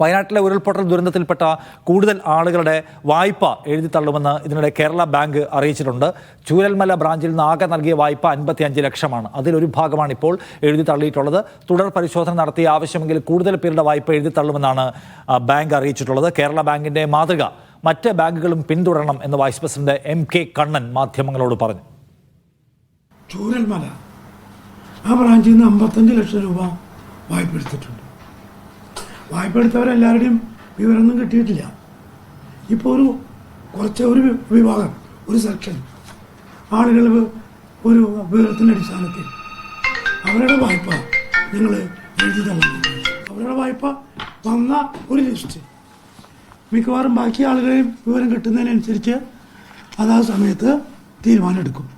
വയനാട്ടിലെ ഉരുൾപൊട്ടൽ ദുരന്തത്തിൽപ്പെട്ട കൂടുതൽ ആളുകളുടെ വായ്പ എഴുതിത്തള്ളുമെന്ന് ഇതിനിടെ കേരള ബാങ്ക് അറിയിച്ചിട്ടുണ്ട്. ചൂരൽമല ബ്രാഞ്ചിൽ നിന്ന് ആകെ നൽകിയ വായ്പ 55 ലക്ഷമാണ്. അതിലൊരു ഭാഗമാണ് ഇപ്പോൾ എഴുതിത്തള്ളിയിട്ടുള്ളത്. തുടർ പരിശോധന നടത്തി ആവശ്യമെങ്കിൽ കൂടുതൽ പേരുടെ വായ്പ എഴുതിത്തള്ളുമെന്നാണ് ബാങ്ക് അറിയിച്ചിട്ടുള്ളത്. കേരള ബാങ്കിന്റെ മാതൃക മറ്റ് ബാങ്കുകളും പിന്തുടരണം എന്ന് വൈസ് പ്രസിഡന്റ് MK കണ്ണൻ മാധ്യമങ്ങളോട് പറഞ്ഞു. ചൂരൽമല ആ ബ്രാഞ്ചിൽ നിന്ന് 55 ലക്ഷം രൂപ വായ്പ എടുത്തിട്ടുണ്ട്. വായ്പ എടുത്തവരെല്ലാവരുടെയും വിവരമൊന്നും കിട്ടിയിട്ടില്ല. ഇപ്പോൾ ഒരു വിഭാഗം, ഒരു സെക്ഷൻ ആളുകൾ ഒരു വിവരത്തിൻ്റെ അടിസ്ഥാനത്തിൽ അവരുടെ വായ്പ ഞങ്ങൾ എഴുതി തള്ളുന്നു. അവരുടെ വായ്പ വന്ന ഒരു ലിസ്റ്റ് മിക്കവാറും ബാക്കി ആളുകളെയും വിവരം കിട്ടുന്നതിനനുസരിച്ച് അതാ സമയത്ത് തീരുമാനം എടുക്കും.